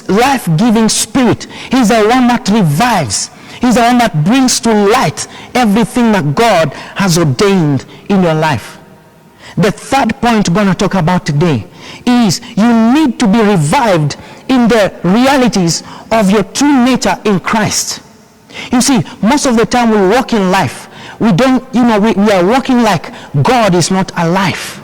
life-giving spirit. He's the one that revives. He's the one that brings to light everything that God has ordained in your life. The third point we're going to talk about today is you need to be revived in the realities of your true nature in Christ. You see, most of the time we walk in life, we are walking like God is not alive.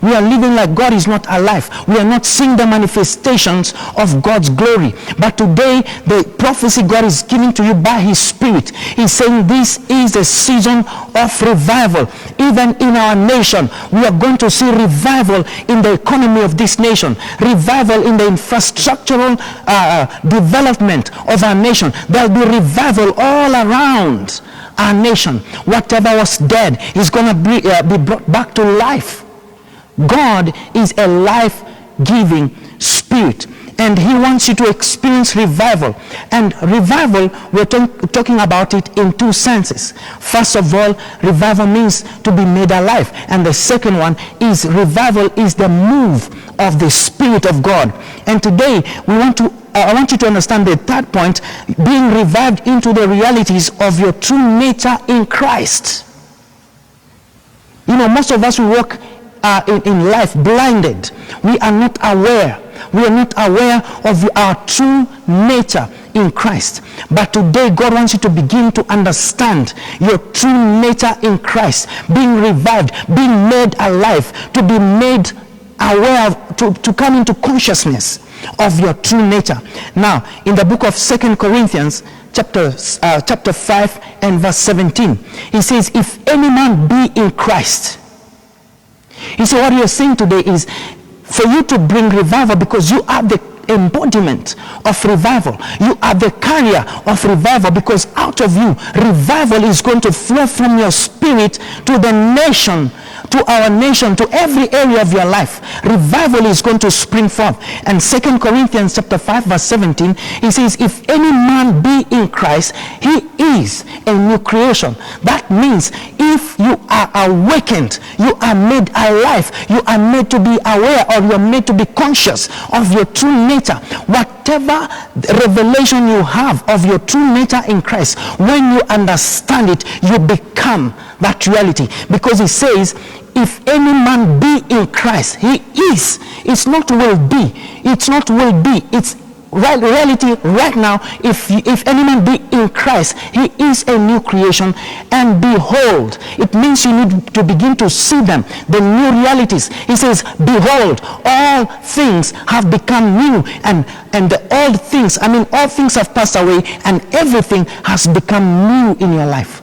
We are living like God is not alive. We are not seeing the manifestations of God's glory. But today, the prophecy God is giving to you by His Spirit, He's saying this is the season of revival. Even in our nation, we are going to see revival in the economy of this nation, revival in the infrastructural development of our nation. There will be revival all around our nation. Whatever was dead is going to be brought back to life. God is a life-giving spirit, and He wants you to experience revival. And revival, we're talking about it in two senses. First of all, revival means to be made alive, and the second one is revival is the move of the Spirit of God. And today I want you to understand the third point, being revived into the realities of your true nature in Christ. You know, most of us will walk in life blinded. We are not aware. We are not aware of our true nature in Christ. But today God wants you to begin to understand your true nature in Christ, being revived, being made alive, to be made aware of, to come into consciousness of your true nature. Now, in the book of 2 Corinthians, chapter 5 and verse 17, he says, if any man be in Christ. You see, what you're saying today is for you to bring revival, because you are the embodiment of revival. You are the carrier of revival, because out of you, revival is going to flow from your spirit to the nation, to our nation, to every area of your life. Revival is going to spring forth. And 2 Corinthians chapter 5 verse 17, he says, if any man be in Christ, he is a new creation. That means if you are awakened, you are made alive, you are made to be aware, or you are made to be conscious of your true nature. Whatever revelation you have of your true nature in Christ, when you understand it, you become that reality. Because he says, if any man be in Christ, he is. It's not will be. It's not will be. It's reality right now. If any man be in Christ, he is a new creation. And behold, it means you need to begin to see them, the new realities. He says, behold, all things have become new, and the old things, all things have passed away, and everything has become new in your life.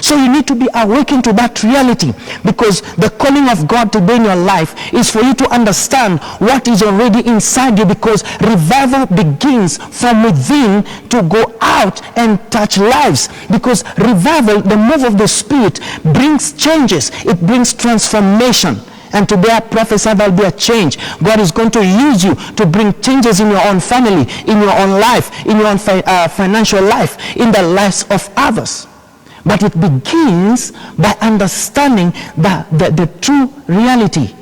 So you need to be awakened to that reality, because the calling of God today in your life is for you to understand what is already inside you, because revival begins from within to go out and touch lives. Because revival, the move of the Spirit, brings changes. It brings transformation. And today I prophesy there will be a change. God is going to use you to bring changes in your own family, in your own life, in your own financial life, in the lives of others. But it begins by understanding the true reality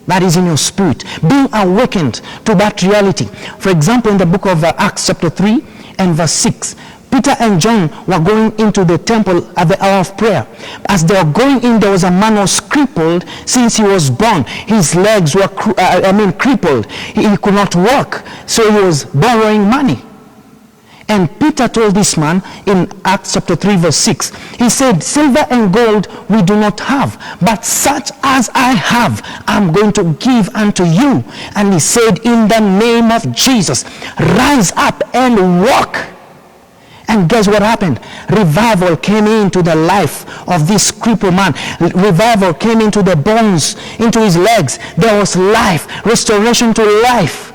that is in your spirit, being awakened to that reality. For example, in the book of Acts chapter 3 and verse 6, Peter and John were going into the temple at the hour of prayer. As they were going in, there was a man who was crippled since he was born. His legs were crippled. He could not walk, so he was borrowing money. And Peter told this man in Acts chapter 3 verse 6, he said, silver and gold we do not have, but such as I have, I'm going to give unto you. And he said, in the name of Jesus, rise up and walk. And guess what happened? Revival came into the life of this crippled man. Revival came into the bones, into his legs. There was life, restoration to life.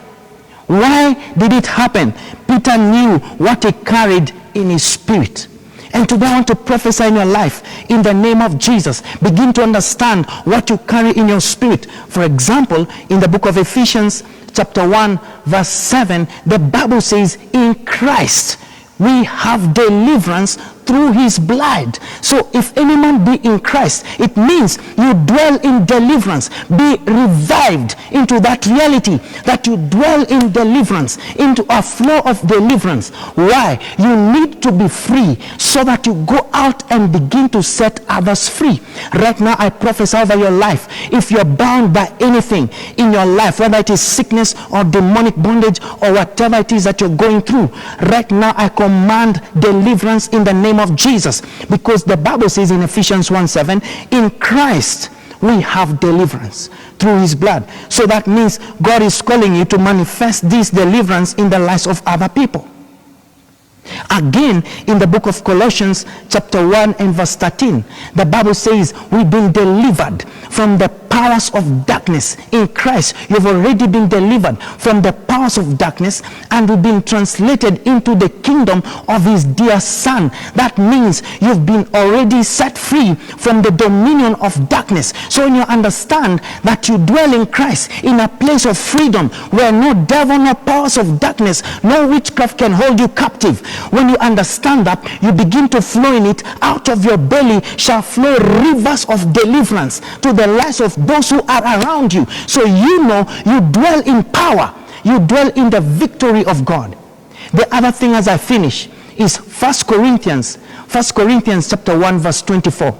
Why did it happen? Peter knew what he carried in his spirit. And today I want to prophesy in your life, in the name of Jesus. Begin to understand what you carry in your spirit. For example, in the book of Ephesians chapter 1 verse 7, the Bible says, in Christ we have deliverance through his blood. So if any man be in Christ, it means you dwell in deliverance. Be revived into that reality that you dwell in deliverance, into a flow of deliverance. Why? You need to be free so that you go out and begin to set others free. Right now I prophesy over your life. If you're bound by anything in your life, whether it is sickness or demonic bondage or whatever it is that you're going through, right now I command deliverance in the name of Jesus, because the Bible says in Ephesians 1:7, in Christ we have deliverance through his blood. So that means God is calling you to manifest this deliverance in the lives of other people. Again, in the book of Colossians chapter 1 and verse 13, the Bible says we've been delivered from the powers of darkness. In Christ, you've already been delivered from the powers of darkness, and we've been translated into the kingdom of his dear Son. That means you've been already set free from the dominion of darkness. So when you understand that you dwell in Christ in a place of freedom where no devil, no powers of darkness, no witchcraft can hold you captive, when you understand that, you begin to flow in it. Out of your belly shall flow rivers of deliverance to the lives of those who are around you. So you know you dwell in power, you dwell in the victory of God. The other thing as I finish is 1 Corinthians chapter 1 verse 24.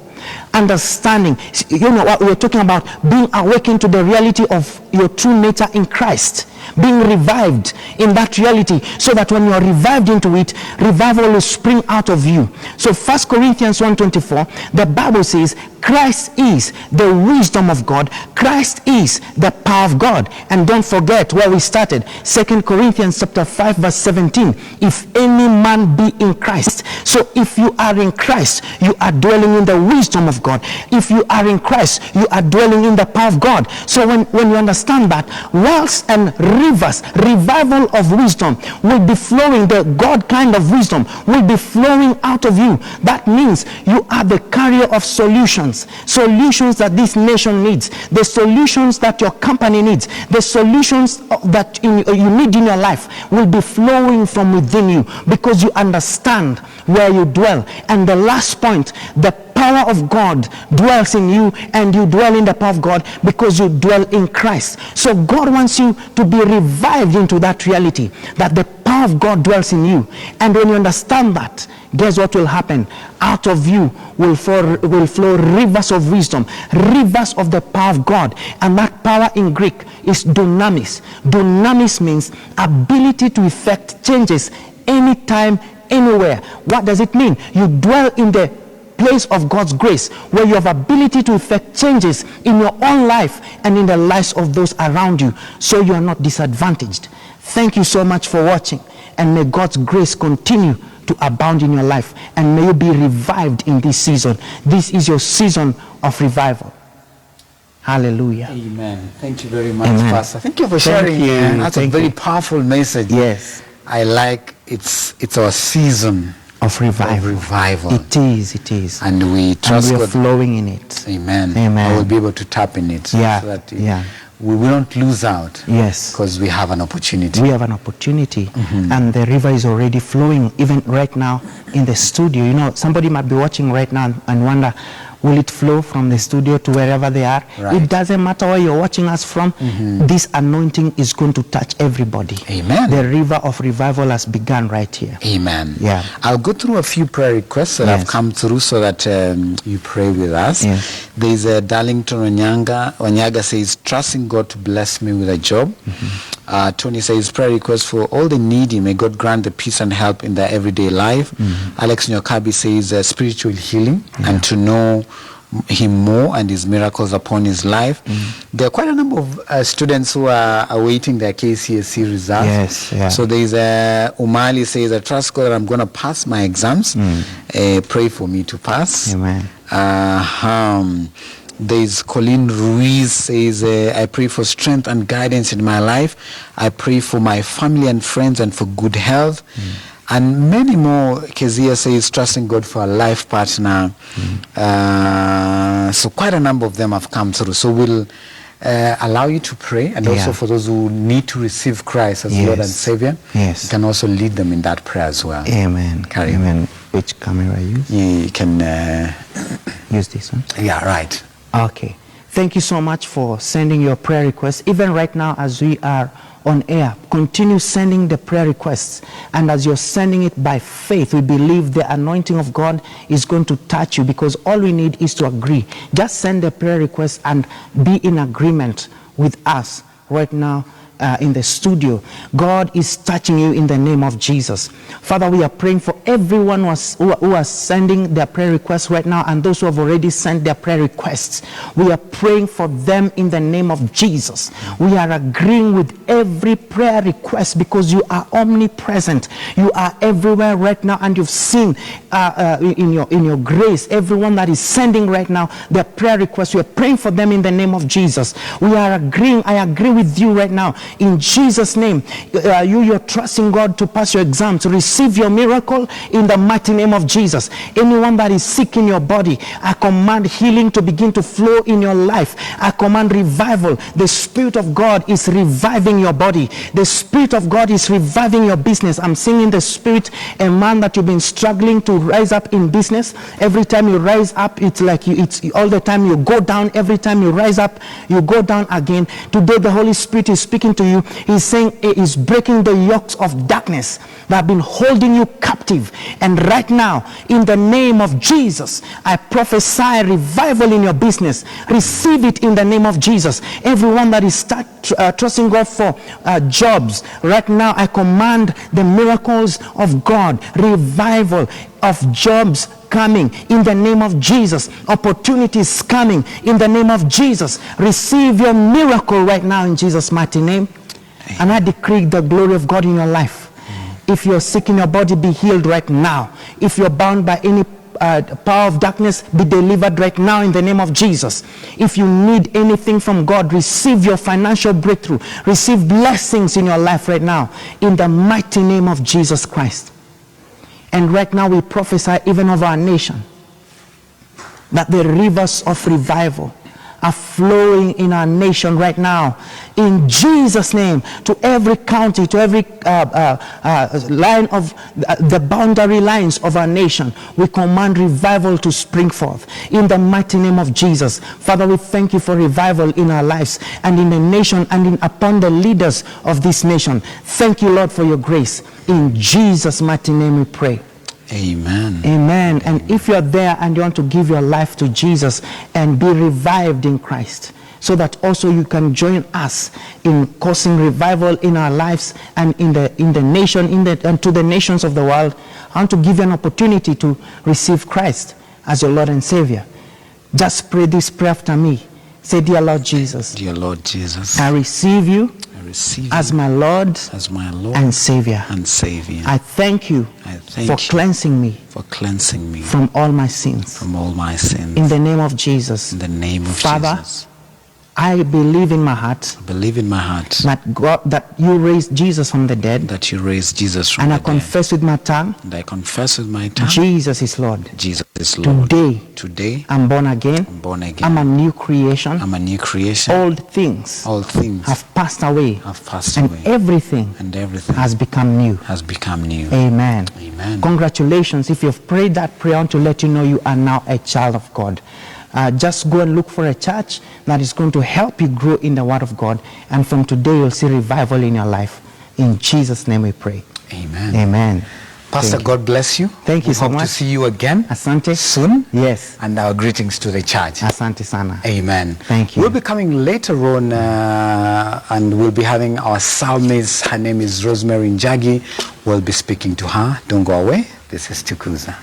Understanding, you know what we're talking about, being awakened to the reality of your true nature in Christ, being revived in that reality, so that when you're revived into it, revival will spring out of you. So 1 Corinthians 1:24, the Bible says Christ is the wisdom of God, Christ is the power of God. And don't forget where we started, 2 Corinthians chapter 5 verse 17, if any man be in Christ. So if you are in Christ, you are dwelling in the wisdom of God. If you are in Christ, you are dwelling in the power of God. So when you understand that, wells and rivers, revival of wisdom will be flowing, the God kind of wisdom will be flowing out of you. That means you are the carrier of solutions that this nation needs, the solutions that your company needs, the solutions that you need in your life will be flowing from within you, because you understand where you dwell. And the last point, the power of God dwells in you, and you dwell in the power of God because you dwell in Christ. So God wants you to be revived into that reality, that the power of God dwells in you. And when you understand that, guess what will happen? Out of you will flow rivers of wisdom, rivers of the power of God. And that power in Greek is dunamis. Dunamis means ability to effect changes anytime, anywhere. What does it mean? You dwell in the place of God's grace, where you have ability to effect changes in your own life and in the lives of those around you, so you are not disadvantaged. Thank you so much for watching, and may God's grace continue to abound in your life, and may you be revived in this season. This is your season of revival. Hallelujah. Amen. Thank you very much, Amen. Pastor. Thank you for sharing. That's a very powerful message. Yes. I like it's our season of revival. It is. And we trust and we are God. Flowing in it. Amen. Amen. I will be able to tap in it. Yeah. So that yeah. we won't lose out. Yes. Because we have an opportunity. We have an opportunity. And the river is already flowing, even right now in the studio. You know, somebody might be watching right now and wonder, will it flow from the studio to wherever they are? Right. It doesn't matter where you're watching us from. This anointing is going to touch everybody. Amen. The river of revival has begun right here. Amen. Yeah. I'll go through a few prayer requests that have come through, so that you pray with us. Yes. There's a Darlington Wanyaga says, trusting God to bless me with a job. Tony says, prayer request for all the needy. May God grant the peace and help in their everyday life. Alex Nyokabi says, spiritual healing and to know him more and his miracles upon his life. There are quite a number of students who are awaiting their KCSE results. Yes, yeah. So there's Umali says, I trust God that I'm going to pass my exams. Pray for me to pass. Amen. There's Colleen Ruiz says, I pray for strength and guidance in my life. I pray for my family and friends and for good health. And many more. Kezia says, trusting God for a life partner. So quite a number of them have come through. So we'll allow you to pray, and also for those who need to receive Christ as Lord and Savior, you can also lead them in that prayer as well. Amen. Amen. Which camera use? You can use this one. Yeah, right. Okay. Thank you so much for sending your prayer requests. Even right now as we are on air, continue sending the prayer requests, and as you're sending it by faith, we believe the anointing of God is going to touch you, because all we need is to agree. Just send the prayer request and be in agreement with us right now in the studio. God is touching you in the name of Jesus. Father, we are praying for everyone who are sending their prayer requests right now, and those who have already sent their prayer requests. We are praying for them in the name of Jesus. We are agreeing with every prayer request, because you are omnipresent. You are everywhere right now, and you've seen in your grace everyone that is sending right now their prayer requests. We are praying for them in the name of Jesus. We are agreeing. I agree with you right now in Jesus' name. You're trusting God to pass your exam, to receive your miracle in the mighty name of Jesus. Anyone that is sick in your body, I command healing to begin to flow in your life. I command revival. The Spirit of God is reviving your body. The Spirit of God is reviving your business. I'm seeing in the Spirit a man that you've been struggling to rise up in business. Every time you rise up, it's like it's all the time you go down. Every time you rise up, you go down again. Today the Holy Spirit is speaking to you. He's saying he's breaking the yokes of darkness that have been holding you captive. And right now, in the name of Jesus, I prophesy revival in your business. Receive it in the name of Jesus. Everyone that is trusting God for jobs, right now I command the miracles of God, revival of jobs coming in the name of Jesus. Opportunities coming in the name of Jesus. Receive your miracle right now in Jesus' mighty name. And I decree the glory of God in your life. If you're sick in your body, be healed right now. If you're bound by any power of darkness, be delivered right now in the name of Jesus. If you need anything from God, receive your financial breakthrough. Receive blessings in your life right now in the mighty name of Jesus Christ. And right now we prophesy even over our nation that the rivers of revival are flowing in our nation right now in Jesus' name, to every county, to every line of the boundary lines of our nation. We command revival to spring forth in the mighty name of Jesus. Father, we thank you for revival in our lives and in the nation and upon the leaders of this nation. Thank you, Lord, for your grace. In Jesus' mighty name we pray. Amen. Amen. And if you're there and you want to give your life to Jesus and be revived in Christ, so that also you can join us in causing revival in our lives and in the nation, and to the nations of the world, I want to give you an opportunity to receive Christ as your Lord and Savior. Just pray this prayer after me. Say, dear Lord Jesus. Dear Lord Jesus. I receive you. As my Lord and Savior. I thank you for cleansing me from all my sins. In the name of Jesus. Father, Jesus. I believe in my heart. That you raised Jesus from the dead. And I confess with my tongue. Jesus is Lord. Today I'm born again. I'm a new creation. Old things have passed away. And everything has become new. Amen. Congratulations. If you've prayed that prayer, I want to let you know you are now a child of God. Just go and look for a church that is going to help you grow in the Word of God. And from today, you'll see revival in your life. In Jesus' name we pray. Amen. Amen. Pastor, God bless you. Thank you so much. Hope to see you again. Asante. Soon. Yes. And our greetings to the church. Asante sana. Amen. Thank you. We'll be coming later on and we'll be having our psalmist. Her name is Rosemary Njagi. We'll be speaking to her. Don't go away. This is Tukuza.